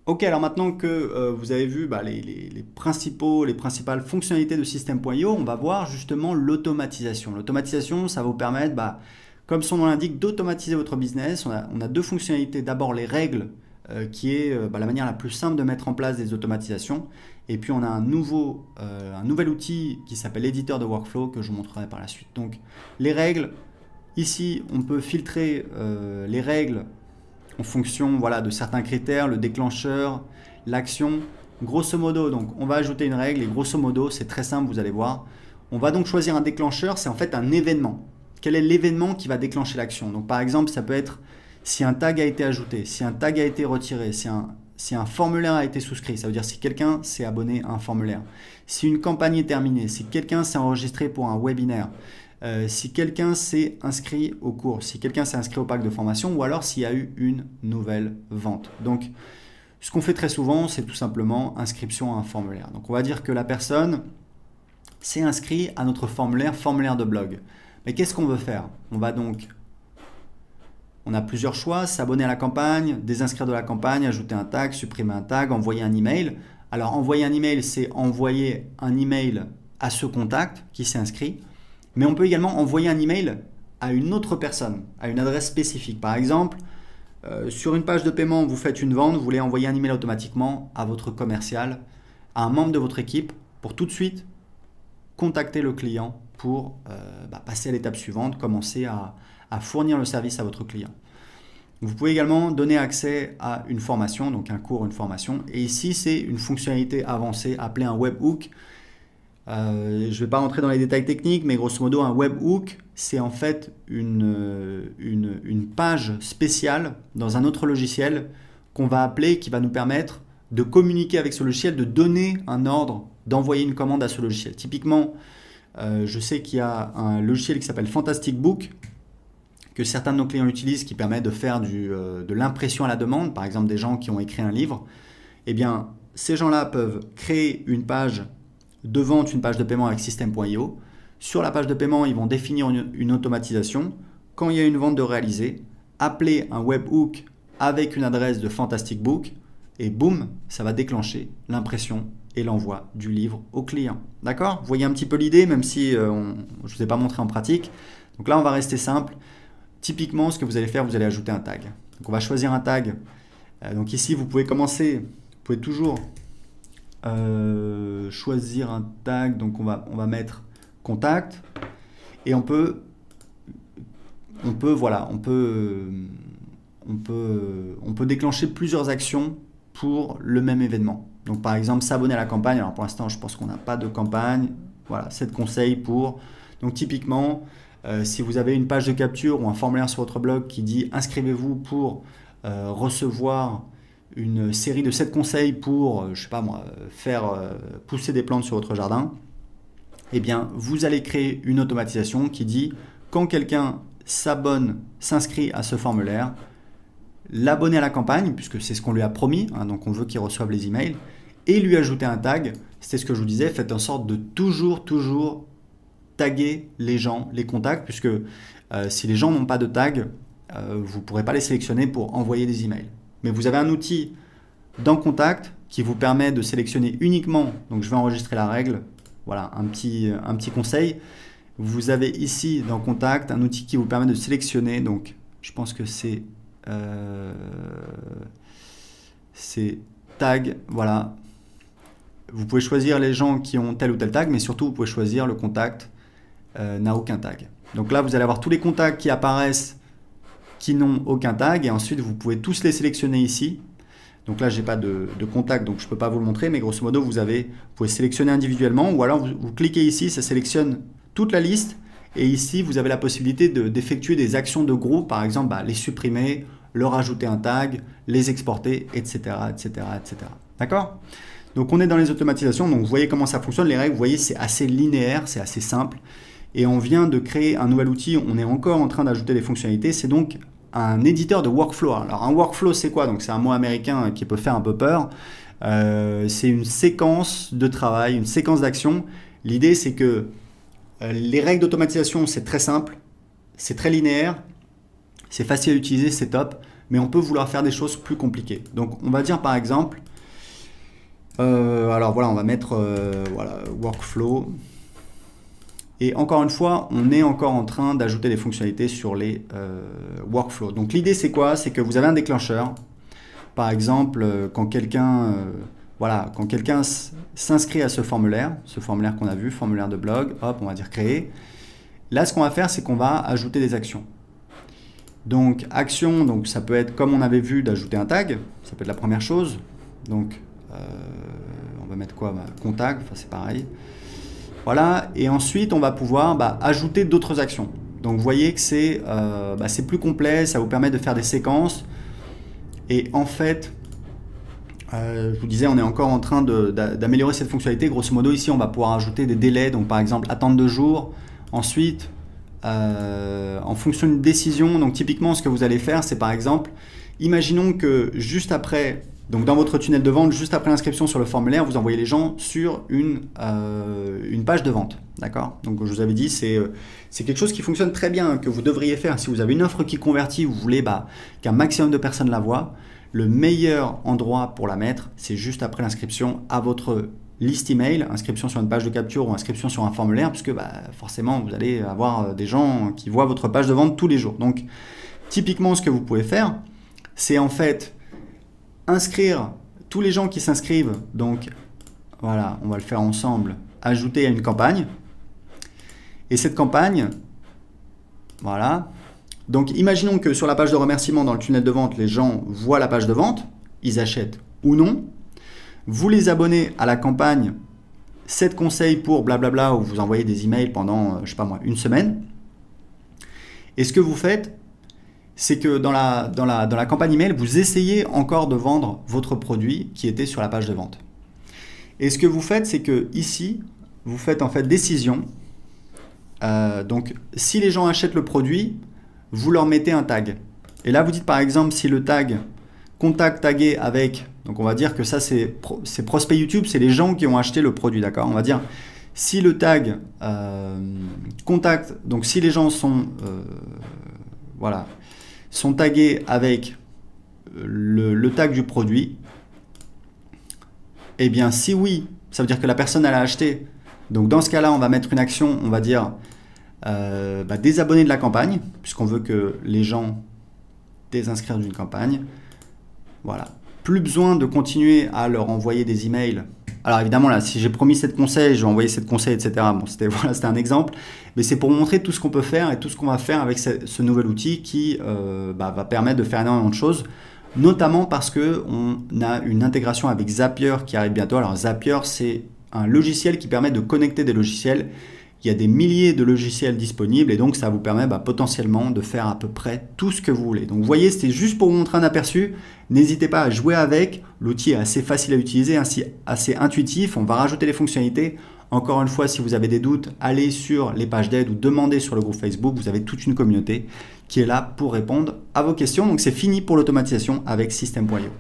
Ok, alors maintenant que vous avez vu les principales fonctionnalités de System.io, on va voir justement l'automatisation. L'automatisation, ça va vous permettre, comme son nom l'indique, d'automatiser votre business. On a deux fonctionnalités. D'abord les règles, qui est la manière la plus simple de mettre en place des automatisations. Et puis on a un nouvel outil qui s'appelle l'éditeur de workflow que je vous montrerai par la suite. Donc les règles, ici on peut filtrer les règles en fonction de certains critères, le déclencheur, l'action. Grosso modo, donc on va ajouter une règle et grosso modo, c'est très simple, vous allez voir. On va donc choisir un déclencheur, c'est en fait un événement. Quel est l'événement qui va déclencher l'action? Donc par exemple, ça peut être si un tag a été ajouté, si un tag a été retiré, si un formulaire a été souscrit, ça veut dire si quelqu'un s'est abonné à un formulaire, si une campagne est terminée, si quelqu'un s'est enregistré pour un webinaire, si quelqu'un s'est inscrit au cours, si quelqu'un s'est inscrit au pack de formation ou alors s'il y a eu une nouvelle vente. Donc, ce qu'on fait très souvent, c'est tout simplement inscription à un formulaire. Donc, on va dire que la personne s'est inscrite à notre formulaire de blog. Mais qu'est-ce qu'on veut faire? On a plusieurs choix, s'abonner à la campagne, désinscrire de la campagne, ajouter un tag, supprimer un tag, envoyer un email. Alors, envoyer un email, c'est envoyer un email à ce contact qui s'est inscrit. Mais on peut également envoyer un email à une autre personne, à une adresse spécifique. Par exemple, sur une page de paiement, vous faites une vente, vous voulez envoyer un email automatiquement à votre commercial, à un membre de votre équipe, pour tout de suite contacter le client pour passer à l'étape suivante, commencer à fournir le service à votre client. Vous pouvez également donner accès à une formation, donc un cours, une formation. Et ici, c'est une fonctionnalité avancée appelée un webhook. Je ne vais pas rentrer dans les détails techniques, mais grosso modo, un webhook, c'est en fait une page spéciale dans un autre logiciel qu'on va appeler, qui va nous permettre de communiquer avec ce logiciel, de donner un ordre, d'envoyer une commande à ce logiciel. Typiquement, je sais qu'il y a un logiciel qui s'appelle Fantastic Book, que certains de nos clients utilisent, qui permet de faire de l'impression à la demande, par exemple des gens qui ont écrit un livre. Eh bien, ces gens-là peuvent créer une page de vente, une page de paiement avec System.io. Sur la page de paiement, ils vont définir une automatisation. Quand il y a une vente de réaliser, appeler un webhook avec une adresse de Fantastic Book et boum, ça va déclencher l'impression et l'envoi du livre au client. D'accord? Vous voyez un petit peu l'idée, même si je ne vous ai pas montré en pratique. Donc là, on va rester simple. Typiquement, ce que vous allez faire, vous allez ajouter un tag. Donc on va choisir un tag. Donc ici, vous pouvez toujours choisir un tag. Donc on va mettre contact et on peut déclencher plusieurs actions pour le même événement. Donc par exemple, s'abonner à la campagne. Alors pour l'instant, je pense qu'on n'a pas de campagne. Voilà, 7 conseils pour. Donc typiquement, si vous avez une page de capture ou un formulaire sur votre blog qui dit inscrivez-vous pour recevoir une série de 7 conseils pour, faire pousser des plantes sur votre jardin, eh bien, vous allez créer une automatisation qui dit quand quelqu'un s'inscrit à ce formulaire, l'abonner à la campagne, puisque c'est ce qu'on lui a promis, donc on veut qu'il reçoive les emails, et lui ajouter un tag. C'était ce que je vous disais, faites en sorte de toujours taguer les gens, les contacts, puisque si les gens n'ont pas de tag, vous ne pourrez pas les sélectionner pour envoyer des emails. Mais vous avez un outil dans Contact qui vous permet de sélectionner uniquement, donc je vais enregistrer la règle, voilà un petit conseil. Vous avez ici dans Contact un outil qui vous permet de sélectionner, donc je pense que c'est tag, voilà. Vous pouvez choisir les gens qui ont tel ou tel tag, mais surtout vous pouvez choisir le contact n'a aucun tag. Donc là, vous allez avoir tous les contacts qui apparaissent qui n'ont aucun tag, et ensuite vous pouvez tous les sélectionner ici. Donc là, j'ai pas de contact, donc je peux pas vous le montrer, mais grosso modo, vous pouvez sélectionner individuellement, ou alors vous cliquez ici, ça sélectionne toute la liste, et ici, vous avez la possibilité d'effectuer des actions de groupe, par exemple, les supprimer, leur ajouter un tag, les exporter, etc., etc., etc. D'accord? Donc on est dans les automatisations, donc vous voyez comment ça fonctionne, les règles, vous voyez, c'est assez linéaire, c'est assez simple, et on vient de créer un nouvel outil, on est encore en train d'ajouter des fonctionnalités, c'est donc un éditeur de workflow. Alors un workflow, c'est quoi? Donc c'est un mot américain qui peut faire un peu peur. C'est une séquence de travail, une séquence d'action. L'idée, c'est que les règles d'automatisation, c'est très simple, c'est très linéaire, c'est facile à utiliser, c'est top. mais on peut vouloir faire des choses plus compliquées. Donc on va dire par exemple, alors voilà, on va mettre voilà, workflow. Et encore une fois, on est encore en train d'ajouter des fonctionnalités sur les workflows. Donc l'idée c'est quoi? C'est que vous avez un déclencheur. Par exemple, quand quelqu'un s'inscrit à ce formulaire qu'on a vu, formulaire de blog, hop, on va dire créer. Là, ce qu'on va faire, c'est qu'on va ajouter des actions. Donc action, donc ça peut être comme on avait vu d'ajouter un tag, ça peut être la première chose. Donc on va mettre quoi? Contact, enfin c'est pareil. Voilà, et ensuite on va pouvoir ajouter d'autres actions. Donc vous voyez que c'est plus complet, ça vous permet de faire des séquences. Et en fait, je vous disais, on est encore en train d'améliorer cette fonctionnalité. Grosso modo, ici on va pouvoir ajouter des délais, donc par exemple attendre 2 jours. Ensuite, en fonction d'une décision, donc typiquement ce que vous allez faire, c'est par exemple, imaginons que juste après, donc dans votre tunnel de vente, juste après l'inscription sur le formulaire, vous envoyez les gens sur une page de vente. D'accord? Donc je vous avais dit, c'est quelque chose qui fonctionne très bien, que vous devriez faire. Si vous avez une offre qui convertit, vous voulez qu'un maximum de personnes la voient, le meilleur endroit pour la mettre, c'est juste après l'inscription à votre liste email, inscription sur une page de capture ou inscription sur un formulaire, puisque forcément vous allez avoir des gens qui voient votre page de vente tous les jours. Donc typiquement ce que vous pouvez faire, c'est en fait inscrire tous les gens qui s'inscrivent, donc voilà, on va le faire ensemble, ajouter à une campagne. Et cette campagne, voilà, donc imaginons que sur la page de remerciement dans le tunnel de vente, les gens voient la page de vente, ils achètent ou non. Vous les abonnez à la campagne 7 conseils pour blablabla, où vous envoyez des emails pendant, je sais pas moi, une semaine. Et ce que vous faites, c'est que dans la campagne email, vous essayez encore de vendre votre produit qui était sur la page de vente. Et ce que vous faites, c'est que ici, vous faites en fait décision. Donc, si les gens achètent le produit, vous leur mettez un tag. Et là, vous dites par exemple, si le tag contact tagué avec, donc on va dire que ça c'est prospect YouTube, c'est les gens qui ont acheté le produit, d'accord? On va dire, si le tag contact, donc si les gens sont tagués avec le tag du produit, eh bien si oui, ça veut dire que la personne elle a acheté. Donc dans ce cas-là, on va mettre une action, on va dire désabonner de la campagne, puisqu'on veut que les gens désinscrivent d'une campagne. Voilà. Plus besoin de continuer à leur envoyer des emails. Alors évidemment là, si j'ai promis 7 conseils, je vais envoyer 7 conseils, etc. Bon, c'était un exemple, mais c'est pour vous montrer tout ce qu'on peut faire et tout ce qu'on va faire avec ce nouvel outil qui va permettre de faire énormément de choses, notamment parce qu'on a une intégration avec Zapier qui arrive bientôt. Alors Zapier, c'est un logiciel qui permet de connecter des logiciels. Il y a des milliers de logiciels disponibles et donc ça vous permet potentiellement de faire à peu près tout ce que vous voulez. Donc vous voyez, c'était juste pour vous montrer un aperçu. N'hésitez pas à jouer avec. L'outil est assez facile à utiliser, assez intuitif. On va rajouter les fonctionnalités. Encore une fois, si vous avez des doutes, allez sur les pages d'aide ou demandez sur le groupe Facebook. Vous avez toute une communauté qui est là pour répondre à vos questions. Donc c'est fini pour l'automatisation avec System.io.